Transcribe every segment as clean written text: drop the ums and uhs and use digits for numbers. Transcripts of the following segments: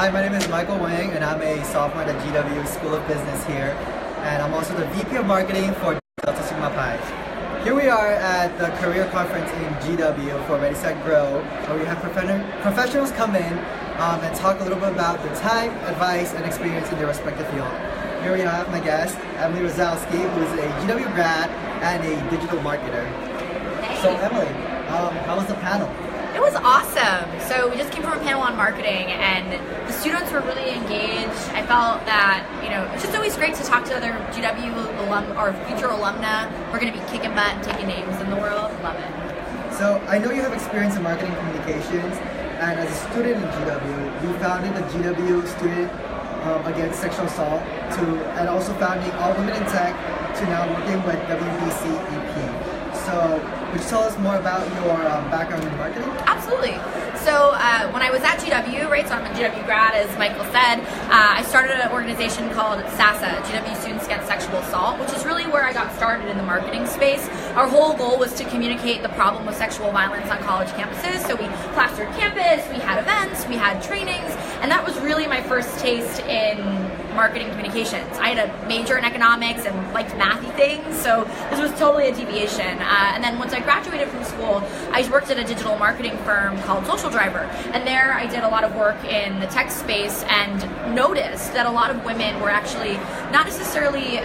Hi, my name is Michael Wang, and I'm a sophomore at the GW School of Business here, and I'm also the VP of Marketing for Delta Sigma Pi. Here we are at the career conference in GW for Ready, Set, Grow, where we have professionals come in and talk a little bit about their time, advice, and experience in their respective field. Here we have my guest, Emily Rasowsky, who is a GW grad and a digital marketer. Hey. So Emily, how was the panel? It was awesome. So we just came from a panel on marketing, and the students were really engaged. I felt that, it's just always great to talk to other GW alum or future alumna. We're going to be kicking butt and taking names in the world. Love it. So I know you have experience in marketing communications, and as a student in GW, you founded the GW Student Against Sexual Assault, and also founding All Women in Tech, to now working with WBC EP. So, would you tell us more about your background in marketing? Absolutely. So when I was at GW, right, so I'm a GW grad, as Michael said, I started an organization called SASA, GW Students Against Sexual Assault, which is really where I got started in the marketing space. Our whole goal was to communicate the problem of sexual violence on college campuses. So we plastered campus, we had events, we had trainings, and that was really my first taste in marketing communications. I had a major in economics and liked mathy things, so this was totally a deviation. And then once I graduated from school, I worked at a digital marketing firm called Social Driver, and there I did a lot of work in the tech space and noticed that a lot of women were actually not necessarily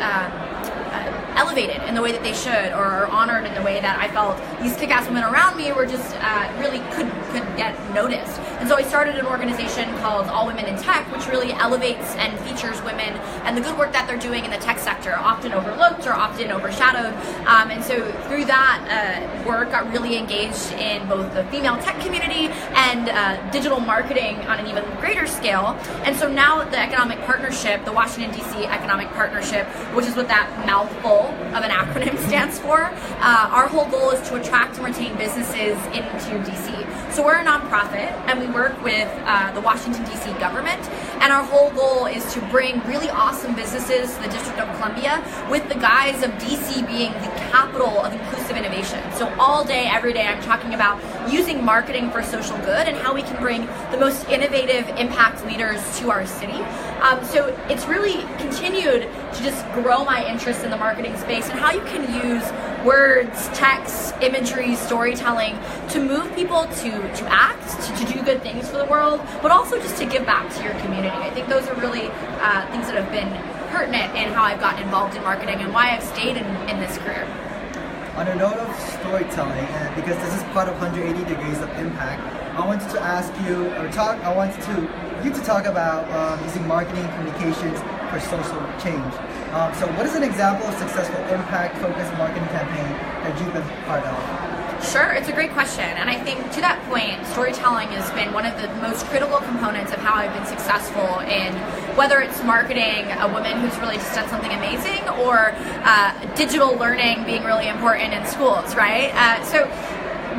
elevated in the way that they should, or honored in the way that I felt these kick-ass women around me were just really could get noticed. And so I started an organization called All Women in Tech, which really elevates and features women and the good work that they're doing in the tech sector, often overlooked or often overshadowed. And so through that work, got really engaged in both the female tech community and digital marketing on an even greater scale. And so now the Economic Partnership, the Washington, D.C. Economic Partnership, which is what that mouthful of an acronym stands for, our whole goal is to attract and retain businesses into D.C. So we're a nonprofit, and we work with the Washington, D.C. government, and our whole goal is to bring really awesome businesses to the District of Columbia with the guise of D.C. being the capital of inclusive innovation. So all day, every day, I'm talking about using marketing for social good and how we can bring the most innovative impact leaders to our city. So it's really continued to just grow my interest in the marketing space and how you can use words, text, imagery, storytelling to move people to act, to do good things for the world, but also just to give back to your community. I think those are really things that have been pertinent in how I've gotten involved in marketing and why I've stayed in this career. On a note of storytelling, and because this is part of 180 Degrees of Impact, I wanted to ask you, you to talk about using marketing and communications for social change. So what is an example of successful impact-focused marketing campaign that you've been part of? Sure, it's a great question, and I think to that point, storytelling has been one of the most critical components of how I've been successful in whether it's marketing a woman who's really just done something amazing, or digital learning being really important in schools, right? So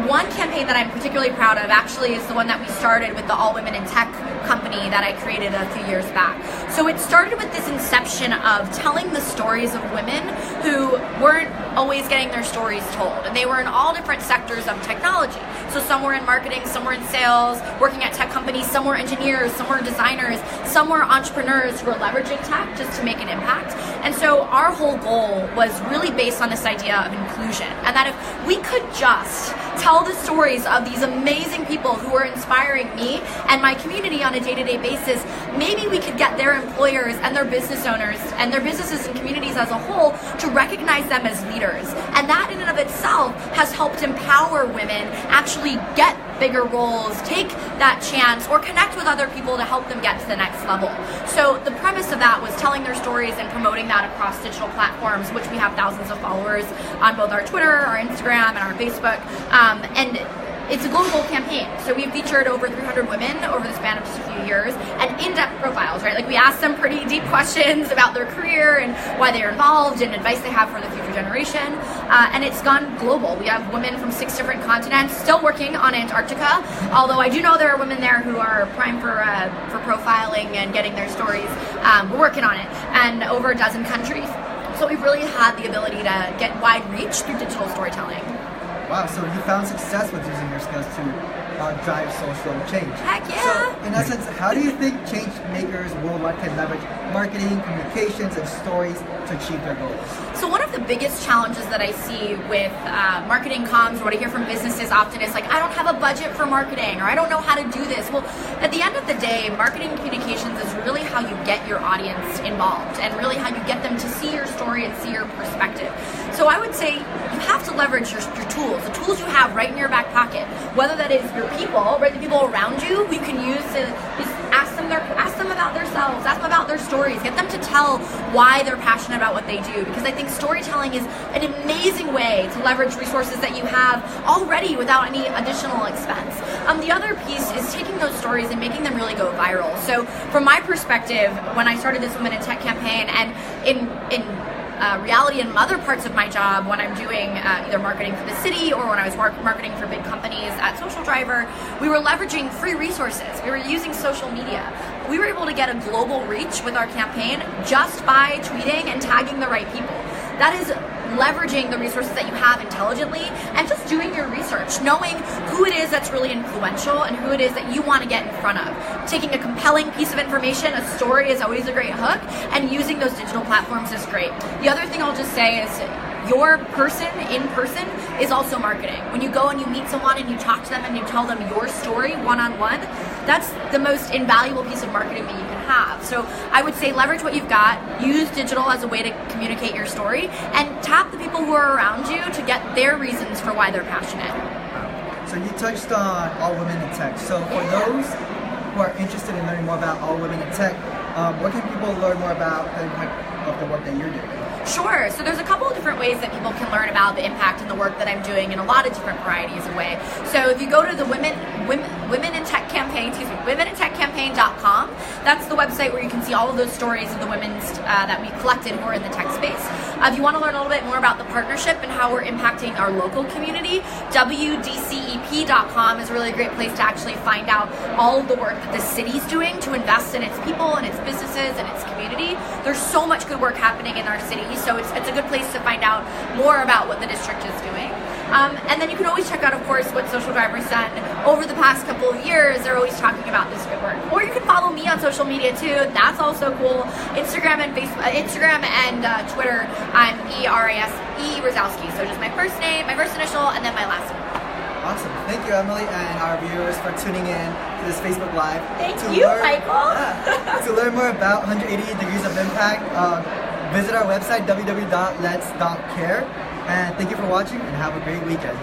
one campaign that I'm particularly proud of actually is the one that we started with the All Women in Tech company that I created a few years back. So it started with this inception of telling the stories of women who weren't always getting their stories told, and they were in all different sectors of technology. So some were in marketing, some were in sales, working at tech companies, some were engineers, some were designers, some were entrepreneurs who were leveraging tech just to make an impact. And so our whole goal was really based on this idea of inclusion, and that if we could just tell the stories of these amazing people who are inspiring me and my community on a day-to-day basis, maybe we could get their employers and their business owners and their businesses and communities as a whole to recognize them as leaders. And that in and of itself has helped empower women actually get bigger roles, take that chance, or connect with other people to help them get to the next level. So the premise of that was telling their stories and promoting that across digital platforms, which we have thousands of followers on both our Twitter, our Instagram, and our Facebook. And it's a global campaign. So we've featured over 300 women over the span of just a few years, and in-depth profiles, right? Like we asked them pretty deep questions about their career and why they're involved and advice they have for the future generation. And it's gone global. We have women from 6 different continents still working on Antarctica, although I do know there are women there who are prime for profiling and getting their stories. We're working on it. And over a dozen countries. So we've really had the ability to get wide reach through digital storytelling. Wow, so you found success with using your skills to drive social change. Heck yeah! So, in essence, how do you think change makers worldwide can leverage marketing, communications, and stories to achieve their goals? So one of the biggest challenges that I see with marketing comms, or what I hear from businesses often is like, I don't have a budget for marketing, or I don't know how to do this. Well, at the end of the day, marketing and communications is really how you get your audience involved, and really how you get them to see your story and see your perspective. So I would say you have to leverage your tools, the tools you have right in your back pocket, whether that is your people, right, the people around you, you can use to just ask them about themselves, ask them about their stories, get them to tell why they're passionate about what they do, because I think storytelling is an amazing way to leverage resources that you have already without any additional expense. The other piece is taking those stories and making them really go viral. So from my perspective, when I started this Women in Tech campaign, and in reality in other parts of my job, when I'm doing either marketing for the city or when I was marketing for big companies at Social Driver, we were leveraging free resources. We were using social media. We were able to get a global reach with our campaign just by tweeting and tagging the right people. That is leveraging the resources that you have intelligently and just doing your research, knowing who it is that's really influential and who it is that you want to get in front of. Taking a compelling piece of information, a story is always a great hook, and using those digital platforms is great. The other thing I'll just say is your person in person is also marketing. When you go and you meet someone and you talk to them and you tell them your story one-on-one, that's the most invaluable piece of marketing that you can have. So I would say leverage what you've got, use digital as a way to communicate your story, and tap the people who are around you to get their reasons for why they're passionate. So you touched on All Women in Tech. So for those who are interested in learning more about All Women in Tech, where can people learn more about the impact of the work that you're doing? Sure. So there's a couple of different ways that people can learn about the impact and the work that I'm doing in a lot of different varieties of ways. So if you go to the Women in Tech campaign, womenintechcampaign.com, that's the website where you can see all of those stories of the women that we collected who are in the tech space. If you want to learn a little bit more about the partnership and how we're impacting our local community, WDCEP.com is a really great place to actually find out all of the work that the city's doing to invest in its people and its businesses and its community. There's so much good work happening in our city, so it's a good place to find out more about what the district is doing. And then you can always check out, of course, what Social Driver's done over the past couple of years. They're always talking about this good work. Or you can follow me on social media too. That's also cool. Instagram and Twitter, I'm Rasowsky. So just my first name, my first initial, and then my last name. Awesome. Thank you, Emily, and our viewers for tuning in to this Facebook Live. Thank you, Michael. To learn more about 180 Degrees of Impact, visit our website, www.lets.care. And thank you for watching, and have a great weekend.